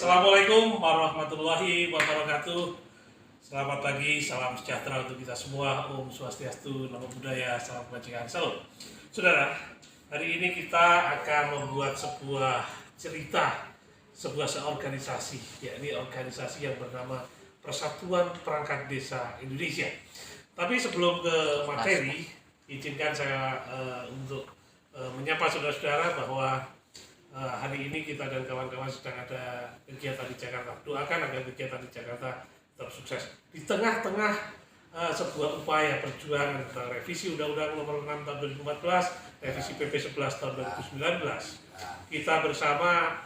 Assalamualaikum warahmatullahi wabarakatuh. Selamat pagi, salam sejahtera untuk kita semua. Om Swastiastu, Namo Buddhaya, salam kebajikan. Salam. Saudara, hari ini kita akan membuat sebuah cerita, sebuah organisasi, yakni organisasi yang bernama Persatuan Perangkat Desa Indonesia. Tapi sebelum ke materi, izinkan saya untuk menyapa saudara-saudara bahwa hari ini kita dan kawan-kawan sedang ada kegiatan di Jakarta. Doakan agar kegiatan di Jakarta tetap sukses. Di tengah-tengah sebuah upaya perjuangan tentang revisi Undang-Undang Nomor 6 Tahun 2014, revisi PP 11 Tahun 2019, kita bersama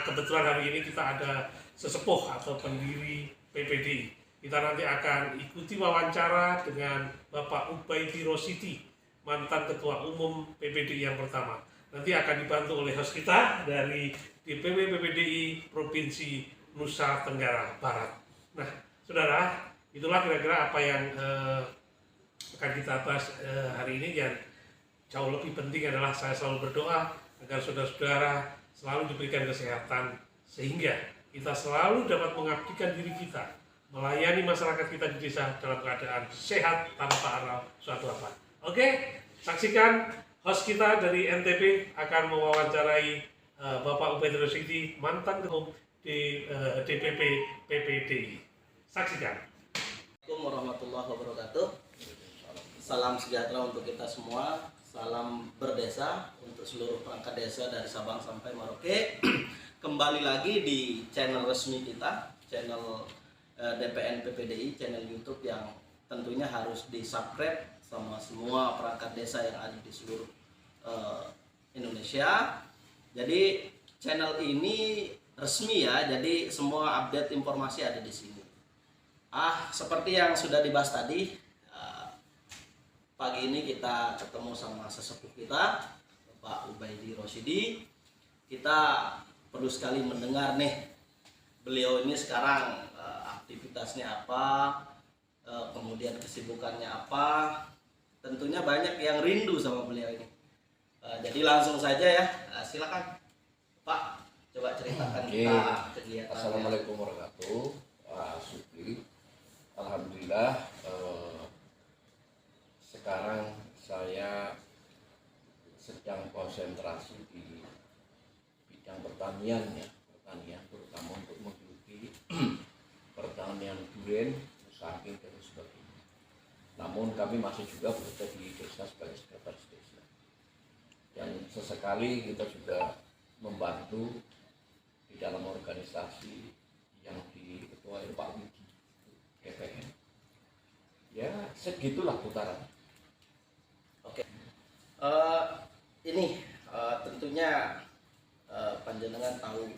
kebetulan hari ini kita ada sesepuh atau pendiri PPDI. Kita nanti akan ikuti wawancara dengan Bapak Ubaidi Rosyidi, mantan Ketua Umum PPDI yang pertama. Nanti akan dibantu oleh host kita dari DPW PPDI Provinsi Nusa Tenggara Barat. Nah, saudara, itulah kira-kira apa yang akan kita bahas hari ini. Dan jauh lebih penting adalah saya selalu berdoa agar saudara-saudara selalu diberikan kesehatan sehingga kita selalu dapat mengabdikan diri kita, melayani masyarakat kita di desa dalam keadaan sehat tanpa ada suatu apa. Oke, saksikan host kita dari NTB akan mewawancarai Bapak Ubaidi Rosyidi, mantan ketua di DPP PPDI. Saksikan. Assalamualaikum warahmatullahi wabarakatuh. Salam sejahtera untuk kita semua. Salam berdesa untuk seluruh perangkat desa dari Sabang sampai Merauke. Kembali lagi di channel resmi kita, channel DPN PPDI, channel YouTube yang tentunya harus di-subscribe sama semua perangkat desa yang ada di seluruh Indonesia. Jadi channel ini resmi ya, jadi semua update informasi ada di sini. Seperti yang sudah dibahas tadi, pagi ini kita ketemu sama sesepuh kita, Pak Ubaidi Rosyidi. Kita perlu sekali mendengar nih, beliau ini sekarang aktivitasnya apa, kemudian kesibukannya apa. Tentunya banyak yang rindu sama beliau ini. Jadi langsung saja ya, silakan Pak, coba ceritakan kita kegiatannya. Assalamualaikum warahmatullahi wabarakatuh. Alhamdulillah, sekarang saya sedang konsentrasi di bidang pertanian ya, terutama untuk menggeluti pertanian durian, saking dan sebagainya. Namun kami masih juga bekerja di desa sebagai sekretaris desa. Dan sesekali kita juga membantu di dalam organisasi yang diketuai Pak Widi DPN. Ya segitulah putaran. Oke. Ini tentunya panjenengan tahu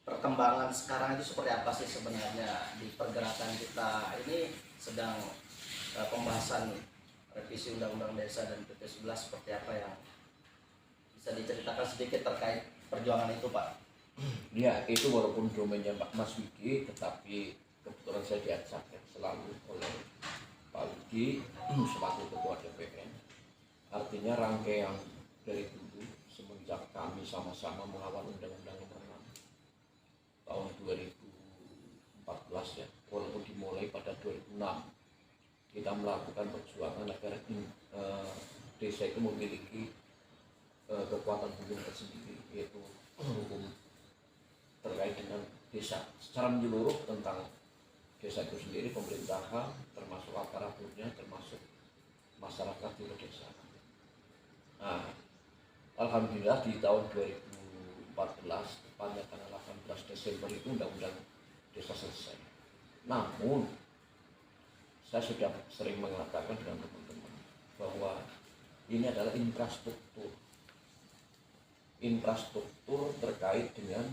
perkembangan sekarang itu seperti apa sih sebenarnya di pergerakan kita ini sedang pembahasan revisi Undang-Undang Desa dan PP 11 seperti apa yang bisa diceritakan sedikit terkait perjuangan itu, Pak? Ya, itu walaupun domainnya Mas Widi, tetapi kebetulan saya diajak selalu oleh Pak Widi selaku Ketua DPN. Artinya rangkaian dari dulu semenjak kami sama-sama melawan Undang-Undang Nomor 6 tahun 2014 ya, walaupun dimulai pada 2006. Kita melakukan perjuangan agar desa itu memiliki kekuatan hukum tersendiri, yaitu hukum terkait dengan desa secara menyeluruh tentang desa itu sendiri, pemerintahan, termasuk aparaturnya, termasuk masyarakat di desa. Nah, alhamdulillah di tahun 2014, tepatnya tanggal 18 Desember itu Undang-Undang Desa selesai. Namun saya sudah sering mengatakan dengan teman-teman bahwa ini adalah infrastruktur terkait dengan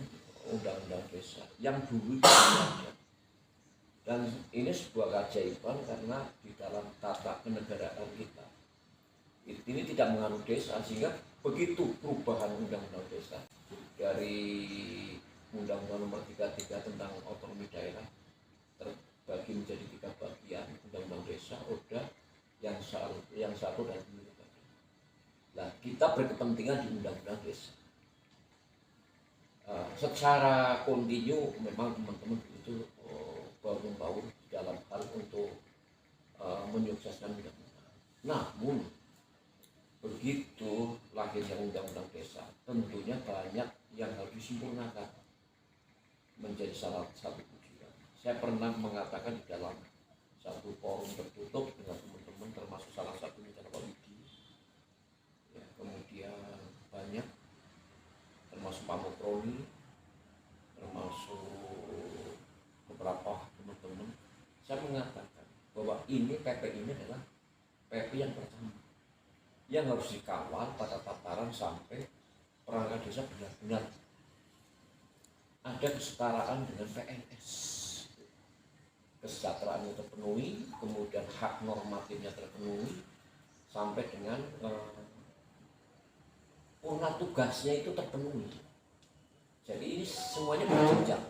undang-undang desa yang dulu ada. Dan ini sebuah keajaiban karena di dalam tata kenegaraan kita ini tidak menganut desa, sehingga begitu perubahan undang-undang desa dari Undang-Undang Nomor 33 tentang otonomi daerah terbagi menjadi 3 bagian, Undang-Undang Desa, ODA, yang satu dan dua. Nah, kita berkepentingan di Undang-Undang Desa. secara kontinu memang teman-teman itu baur-membaur dalam hal untuk menyukseskan undang-undang. Namun begitu lahirnya undang-undang desa, tentunya banyak yang harus disempurnakan menjadi salah satu tujuan. Saya pernah mengatakan di dalam satu forum tertutup dengan teman-teman, termasuk salah satunya Pak Widi, ya, kemudian banyak termasuk Pak Mukroni, termasuk beberapa teman-teman, saya mengatakan bahwa ini PP ini adalah PP yang pertama yang harus dikawal pada tataran sampai perangkat desa benar-benar ada kesetaraan dengan PNS, kesejahteraannya terpenuhi, kemudian hak normatifnya terpenuhi, sampai dengan purna tugasnya itu terpenuhi. Jadi ini semuanya berjenjang,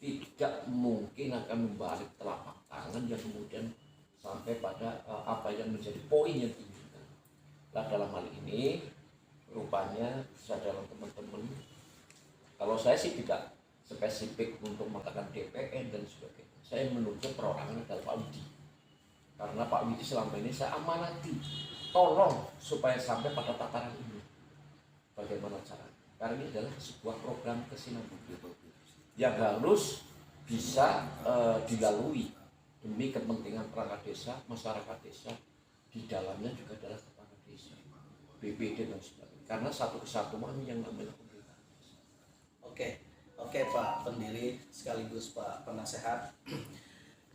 tidak mungkin akan membalik telapak tangan yang kemudian sampai pada apa yang menjadi poin yang diinginkan. Nah, dalam hal ini rupanya dalam teman-teman, kalau saya sih tidak spesifik untuk mengatakan DPN dan sebagainya, saya menunjuk perorangan adalah Pak Widi, karena Pak Widi selama ini saya amanati, tolong supaya sampai pada tataran ini. Bagaimana caranya? Karena ini adalah sebuah program kesinambungan yang harus bisa dilalui demi kepentingan perangkat desa, masyarakat desa, di dalamnya juga adalah kepala desa, BPD dan sebagainya. Karena satu kesatuan yang namanya pemerintah desa. Oke Pak Pendiri sekaligus Pak Penasehat.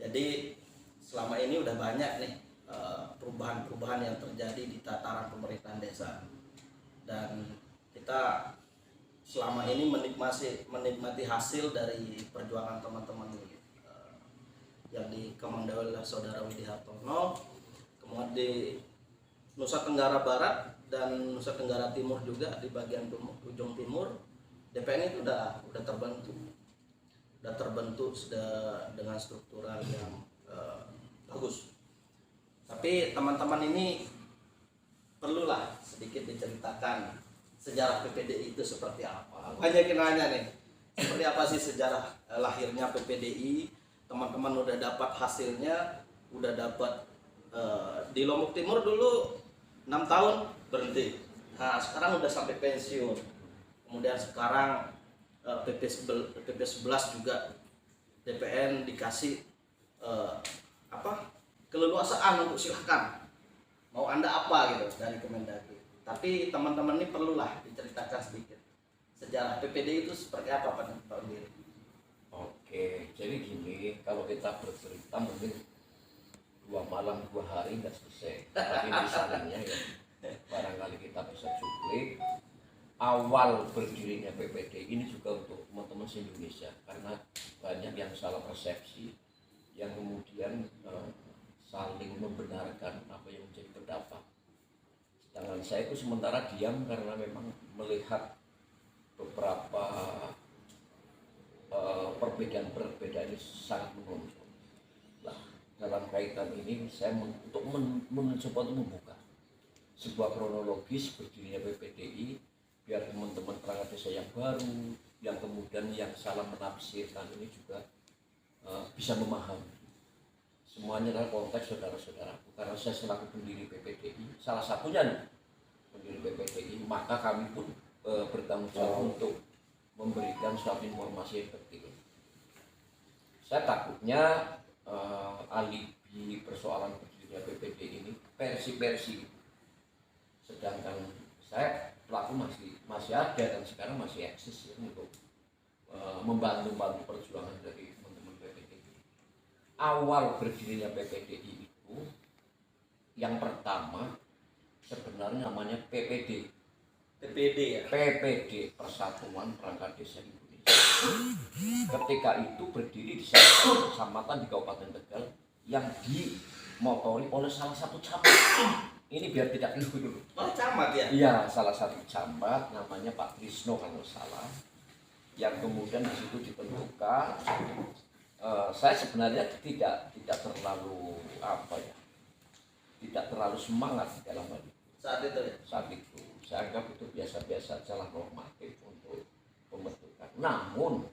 Jadi selama ini udah banyak nih perubahan-perubahan yang terjadi di tataran pemerintahan desa, dan kita selama ini menikmati hasil dari perjuangan teman-teman yang dikemandai oleh Saudara Widi Hartono, kemudian di Nusa Tenggara Barat dan Nusa Tenggara Timur juga, di bagian ujung timur DPN itu udah terbentuk sudah dengan struktural yang bagus. Tapi teman-teman ini perlulah sedikit diceritakan sejarah PPDI itu seperti apa. Banyak yang nanya nih, seperti apa sih sejarah lahirnya PPDI? Teman-teman udah dapat hasilnya, udah dapat di Lombok Timur dulu 6 tahun berhenti. Nah, sekarang udah sampai pensiun. Kemudian sekarang PP 11 juga DPN dikasih keleluasaan untuk silahkan mau Anda apa gitu dari Kemendagri. Tapi teman-teman ini perlulah diceritakan sedikit sejarah PPD itu seperti apa Pak Pendiri. Oke, jadi gini, kalau kita bercerita mungkin 2 malam 2 hari nggak selesai. Tapi misalnya ya, barangkali kita bisa cuplik awal berdirinya PPD ini juga untuk teman-teman se-Indonesia, karena banyak yang salah persepsi, yang kemudian saling membenarkan apa yang menjadi pendapat. Sedangkan saya itu sementara diam karena memang melihat beberapa perbedaan ini sangat menonjol. Nah, dalam kaitan ini saya mencoba untuk membuka sebuah kronologis berdirinya PPDI, biar teman-teman perangkat desa yang baru, yang kemudian yang salah menafsirkan ini juga bisa memahami. Semuanya adalah konteks saudara-saudaraku, karena saya selaku pendiri PPDI, salah satunya pendiri PPDI, maka kami pun bertanggung jawab untuk memberikan suatu informasi yang penting. Saya takutnya alibi persoalan berdirinya PPDI ini versi-versi, sedangkan saya pelaku masih ada dan sekarang masih eksis ya, untuk membantu perjuangan dari teman-teman PPDI. Awal berdirinya PPDI itu yang pertama sebenarnya namanya PPD ya? PPD, Persatuan Perangkat Desa Indonesia. Ketika itu berdiri di salah satu kecamatan di Kabupaten Tegal yang dimotori oleh salah satu camat. Ini biar tidak keliru dulu. Oh, camat ya? Iya, salah satu camat namanya Pak Trisno kalau salah. Yang kemudian di situ ditentukan. Saya sebenarnya tidak terlalu tidak terlalu semangat dalam hal itu. Saat itu saya anggap itu biasa-biasa saja, normatif untuk pembentukan. Namun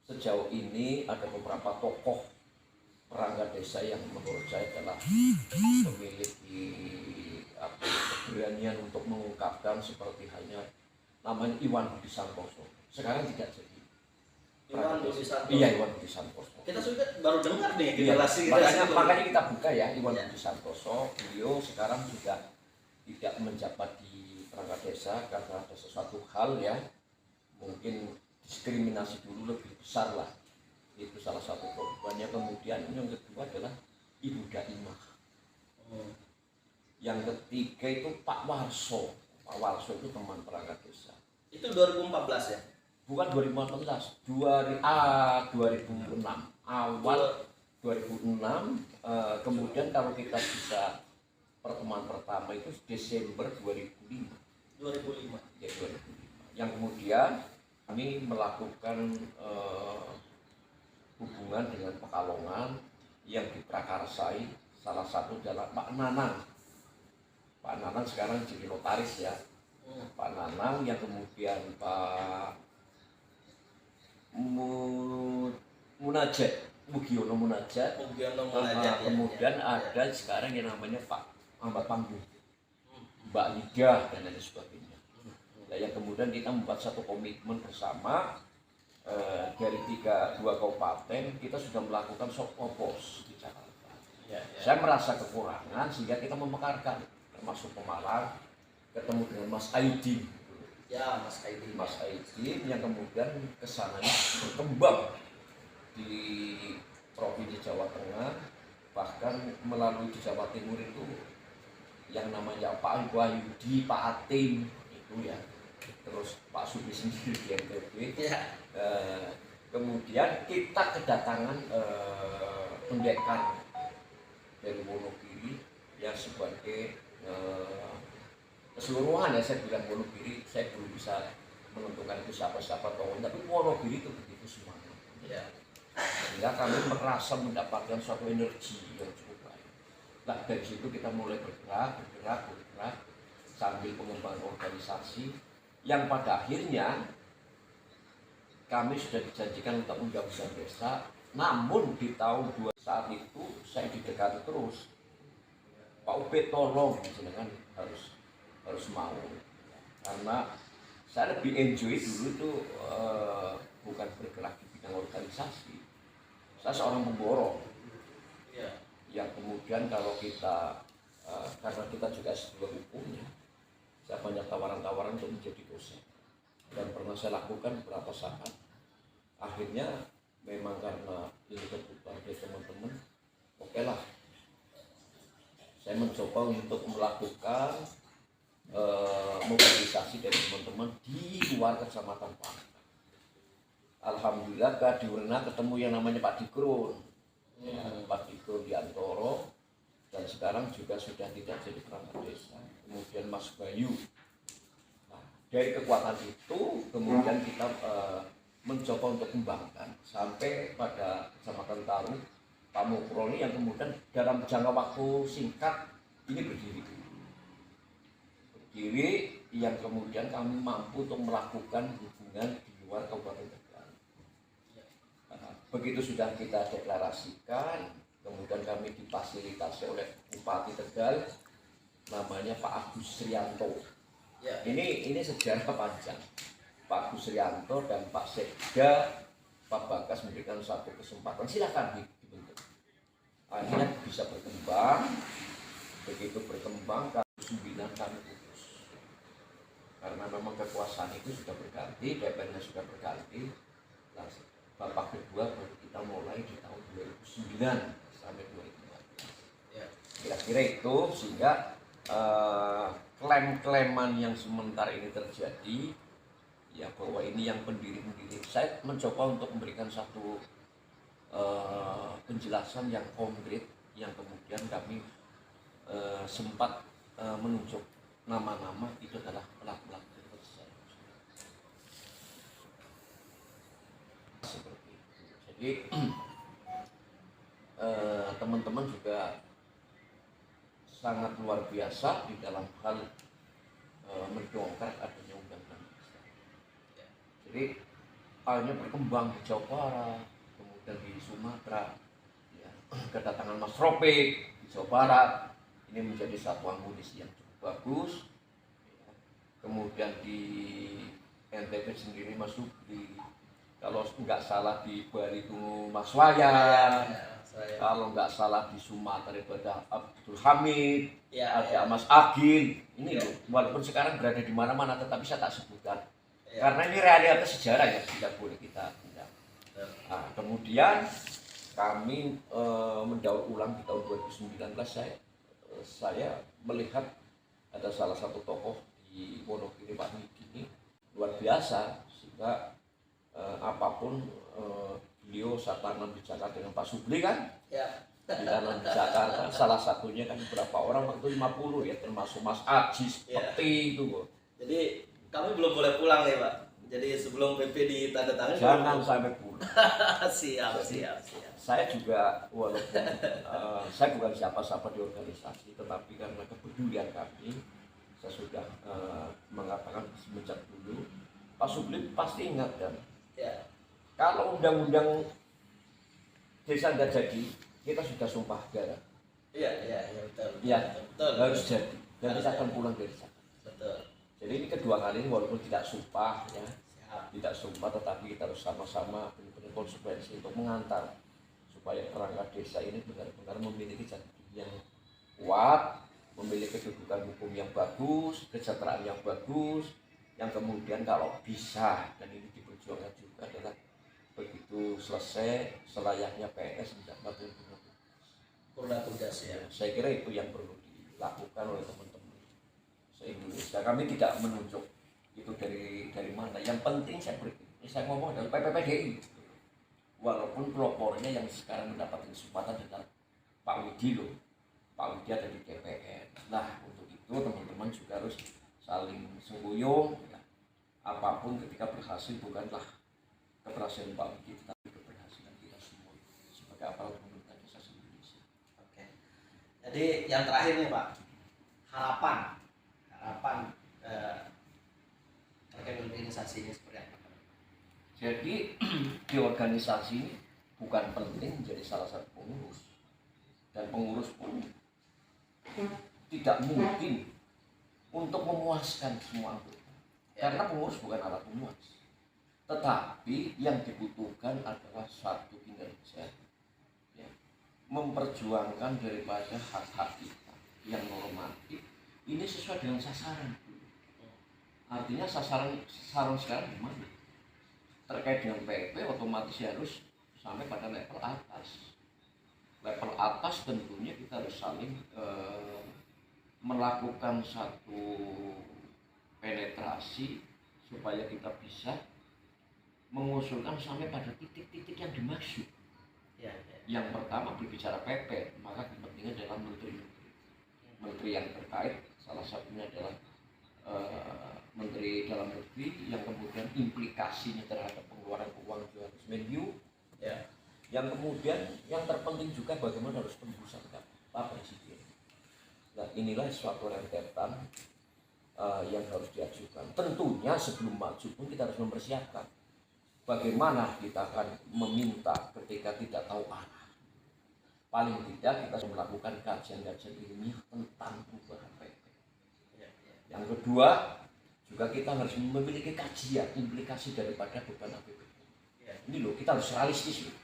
sejauh ini ada beberapa tokoh perangkat desa yang menurut saya adalah memiliki keberanian untuk mengungkapkan, seperti halnya namanya Iwan Budi Santoso. Sekarang tidak jadi Iwan Budi Santoso. Iya, Iwan Budi Santoso. Kita sudah baru dengar nih Iya, generasi makanya kita buka ya Iwan Iya. Budi Santoso. Beliau sekarang sudah tidak menjabat di perangkat desa karena ada sesuatu hal ya, mungkin diskriminasi dulu lebih besar lah. Itu salah satu korbannya. Kemudian yang kedua adalah Ibu Daimah. Yang ketiga itu Pak Warso. Pak Warso itu teman perangkat desa. Itu 2014 ya? Bukan 2014, 2006. Awal 2006, kemudian kalau kita bisa pertemuan pertama itu Desember 2005. 2005. Ya, 2005. Yang kemudian kami melakukan hubungan dengan Pekalongan yang diprakarsai, salah satu adalah Pak Nanang. Pak Nanang sekarang jadi notaris ya. Pak Nanang, yang kemudian Pak Munajat, Mugiono Munajat. Kemudian ada sekarang yang namanya Pak Ahmad Panggung, Mbak Lida dan lain sebagainya. Nah, yang kemudian kita membuat satu komitmen bersama dari dua kabupaten. Kita sudah melakukan sokopos di Jakarta. Saya merasa kekurangan sehingga kita memekarkan, termasuk Pemalang, ketemu dengan Mas Aidin. Ya, Mas Aidin. Mas Aidin yang kemudian kesananya berkembang di Provinsi Jawa Tengah, bahkan melalui di Jawa Timur itu yang namanya Pak Wahyudi, Pak Atim itu ya, terus Pak Sudi sendiri di NTB. Ya. Kemudian kita kedatangan pendekar dari Wonogiri yang sebagai keseluruhan ya, saya bilang Wonogiri, saya belum bisa menentukan itu siapa-siapa tokohnya, tapi Wonogiri itu begitu semuanya. Ya. Sehingga kami merasa mendapatkan suatu energi yang cukup baik. Nah, dari situ kita mulai bergerak sambil pengembangan organisasi yang pada akhirnya kami sudah dijanjikan untuk undang-undang desa. Namun di tahun 2 saat itu saya didekati terus, Pak Ubed tolong jenengan harus mau, karena saya lebih enjoy dulu itu bukan bergerak di bidang organisasi. Saya seorang pemborong yang kemudian kalau kita karena kita juga S2 hukumnya, saya banyak tawaran-tawaran untuk menjadi dosen dan pernah saya lakukan beberapa saat. Akhirnya memang karena ini kebutuhan dari teman-teman, oke lah, saya mencoba untuk melakukan mobilisasi dari teman-teman di luar kecamatan Pangkal. Alhamdulillah di Urna ketemu yang namanya Pak Dikrun, Pak Dikrun di Antoro, dan sekarang juga sudah tidak jadi perangkat desa. Kemudian Mas Bayu. Nah, dari kekuatan itu kemudian kita mencoba untuk kembangkan sampai pada Kecamatan Taru, Pak Mukroni yang kemudian dalam jangka waktu singkat ini berdiri yang kemudian kami mampu untuk melakukan hubungan di luar Kabupaten Tegal. Begitu sudah kita deklarasikan, kemudian kami difasilitasi oleh Bupati Tegal, namanya Pak Agus Rianto. Ya. Ini sejarah panjang. Pak Agus Rianto dan Pak Sekda, Pak Bagas memberikan satu kesempatan, silakan dibentuk. Akhirnya bisa berkembang. Begitu berkembang, tahun 9 kami putus. Karena memang kekuasaan itu sudah berganti, DPR-nya sudah berganti. Nah, babak kedua baru kita mulai di tahun 2009 sampai 2015. Ya. Kira-kira itu, sehingga klaim-klaiman yang sementara ini terjadi, ya bahwa ini yang pendiri-pendiri, saya mencoba untuk memberikan satu penjelasan yang konkret, yang kemudian kami sempat menunjuk nama-nama itu adalah pelaku-pelaku tersebut. Seperti itu. Jadi teman-teman juga sangat luar biasa di dalam hal mendongkrak adanya undang-undang desa. Jadi akhirnya berkembang di Jawa Barat, kemudian di Sumatera, ya, kedatangan Mas Ropik di Jawa Barat, ini menjadi satu amunisi yang cukup bagus. Ya. Kemudian di NTB sendiri Mas Subli, kalau nggak salah di Bali itu Mas Wayan, kalau nggak salah di Sumatera itu ada Abdul Hamid, ada Mas Agil. Ini loh, walaupun sekarang berada di mana-mana, tetapi saya tak sebutkan. Karena ini realitas sejarah yang tidak boleh kita tindak. Nah, kemudian kami mendaur ulang di tahun 2019, saya melihat ada salah satu tokoh di Wonogiri, Pak Niki, ini luar biasa, sehingga apapun beliau saat tanam di Jakarta dengan Pak Subli kan, di tanam di Jakarta, salah satunya kan berapa orang waktu 50 ya, termasuk Mas Ajis, Peti itu. Jadi kami belum boleh pulang nih Pak. Jadi sebelum PP ditandatangani jangan sampai pulang. siap. Saya juga walaupun saya bukan siapa-siapa di organisasi, tetapi karena kepedulian kami, saya sudah mengatakan semenjak dulu, Pak Subli pasti ingat kan. Kalau undang-undang desa nggak jadi, kita sudah sumpah darah. Iya betul. Betul. Harus jadi. Dan kita akan pulang dari sana. Betul. Jadi ini kedua kali ini walaupun tidak sumpah ya, tidak sumpah, tetapi kita harus sama-sama benar-benar konsekuensi untuk mengantar supaya perangkat desa ini benar-benar memiliki jati yang kuat, memiliki kedudukan hukum yang bagus, kesejahteraan yang bagus, yang kemudian kalau bisa, dan ini diperjuangkan juga adalah begitu selesai selayaknya PNS menjabat purna tugas ya. Saya kira itu yang perlu dilakukan oleh teman-teman se-Indonesia. Kami tidak menunjuk itu dari mana. Yang penting saya ngomong adalah PPPDI. Walaupun pelopornya yang sekarang mendapatkan kesempatan adalah Pak Widi loh. Pak Widi ada di DPR. Nah, untuk itu teman-teman juga harus saling sengguyung. Ya. Apapun ketika berhasil bukanlah keberhasilan Pak Widi, tetapi keberhasilan kita semua sebagai aparat pemerintah desa Indonesia. Oke. Jadi yang terakhir nih Pak, harapan terkait organisasi ini seperti apa? Jadi di organisasi ini bukan penting menjadi salah satu pengurus, dan pengurus pun tidak mungkin untuk memuaskan semua anggota, karena pengurus bukan alat pemuas. Tetapi yang dibutuhkan adalah satu kinerja ya, memperjuangkan daripada hak-hak kita yang normatif ini sesuai dengan sasaran. Artinya sasaran sekarang gimana? Terkait dengan PP otomatis harus sampai pada level atas. Level atas tentunya kita harus saling melakukan satu penetrasi supaya kita bisa mengusulkan sampai pada titik-titik yang dimaksud. Yang pertama berbicara PP, maka kepentingan adalah menteri yang terkait, salah satunya adalah Menteri Dalam Negeri, yang kemudian implikasinya terhadap pengeluaran keuangan juga harus menu. Yang kemudian yang terpenting juga bagaimana harus tembusan Pak Presiden. Nah, inilah suatu rentetan yang harus diajukan. Tentunya sebelum maju pun kita harus mempersiapkan bagaimana kita akan meminta ketika tidak tahu arah. Paling tidak kita harus melakukan kajian-kajian ilmiah tentang perubahan PP. Yang kedua, juga kita harus memiliki kajian implikasi daripada beban APBN. Ini loh, kita harus realistis loh.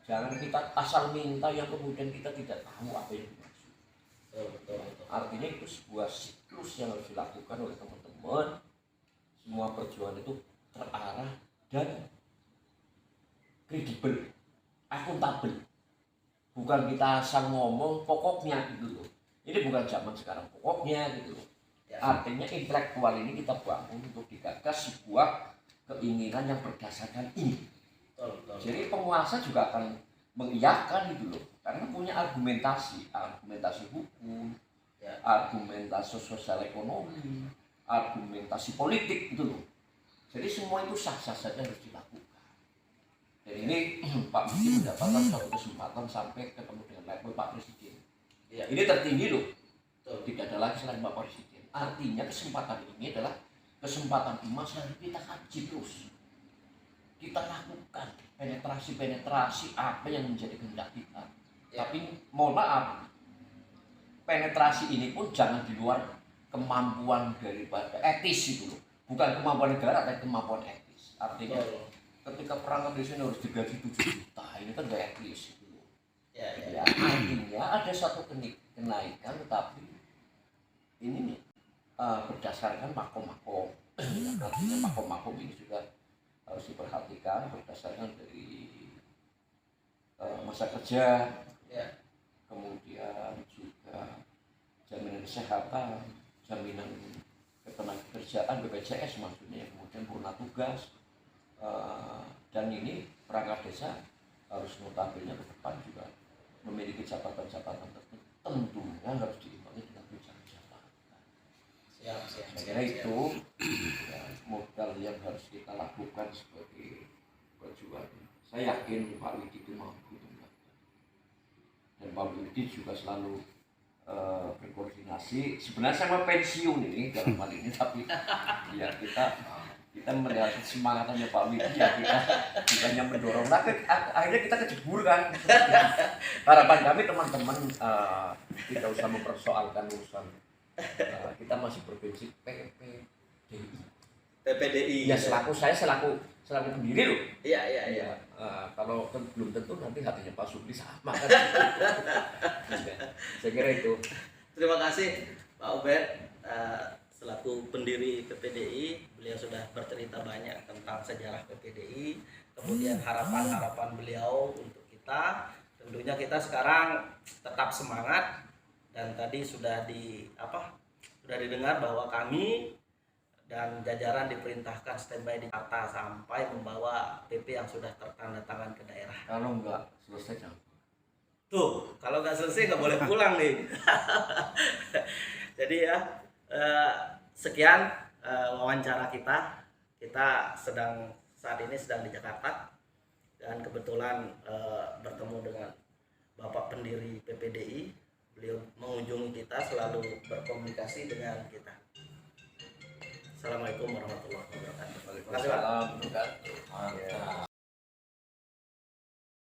Jangan kita asal minta yang kemudian kita tidak tahu apa yang dimaksud. Artinya itu sebuah siklus yang harus dilakukan oleh teman-teman. Semua perjuangan itu terarah dan kredibel, akuntabel. Bukan kita asal ngomong pokoknya gitu loh. Ini bukan zaman sekarang pokoknya gitu loh. Artinya intelektual ini kita bangun untuk digagas sebuah keinginan yang berdasarkan ini. Jadi penguasa juga akan mengiyakan itu loh, karena punya argumentasi hukum, argumentasi sosial ekonomi, argumentasi politik gitu loh. Jadi semua itu sah-sah saja harus dilakukan. Dan ini Pak Budi mendapatkan satu kesempatan sampai ketemu dengan level Pak Presiden. Ini tertinggi loh, tidak ada lagi selain Pak Presiden. Artinya kesempatan ini adalah kesempatan emas yang kita kaji terus. kita lakukan penetrasi apa yang menjadi kehendak kita. Ya. Tapi mohon maaf, penetrasi ini pun jangan di luar kemampuan daripada etis itu loh. Bukan kemampuan negara, tapi kemampuan etis. Artinya ketika perang di sini harus digaji 7 juta, ini kan gak etis gitu loh. Ya. Artinya ada satu kenaikan, tetapi ini berdasarkan makom-makom. Artinya makom-makom ini juga harus diperhatikan berdasarkan dari masa kerja, Ya. kemudian juga jaminan kesehatan, jaminan ketenagakerjaan BPJS maksudnya, kemudian purna tugas, dan ini perangkat desa harus notabene ke depan juga memiliki jabatan-jabatan tertentu, tentunya harus diimbangi dengan tunjangan jabatan. Siap. Saya kira itu ya, modal yang harus kita lakukan sebagai pejuang. Saya yakin Pak Widi itu mampu untuk melakukan. Dan Pak Widi juga selalu berkoordinasi. Sebenarnya saya mau pensiun ini dalam hal ini, tapi ya kita melihat semangatnya Pak Widi, ya kita bukannya mendorong, tapi akhirnya kita kejebur kan. Harapan kami teman-teman tidak usah mempersoalkan urusan. Kita masih berprinsip PPDI. Ya selaku pendiri loh. Iya. Kalau belum tentu nanti hatinya Pak Supri sama kan. Saya kira itu. Terima kasih Pak Ubed, selaku pendiri PPDI. Beliau sudah bercerita banyak tentang sejarah PPDI, kemudian harapan-harapan beliau untuk kita. Tentunya kita sekarang tetap semangat, dan tadi sudah didengar bahwa kami dan jajaran diperintahkan standby di Jakarta sampai membawa PP yang sudah tertanda tangan ke daerah. Kalau enggak selesai jangan. Tuh, kalau nggak selesai nggak boleh pulang nih. Jadi ya, sekian wawancara kita. Kita saat ini sedang di Jakarta, dan kebetulan bertemu dengan Bapak pendiri PPDI. Beliau mengunjungi kita, selalu berkomunikasi dengan kita. Assalamualaikum warahmatullahi wabarakatuh. Waalaikumsalam.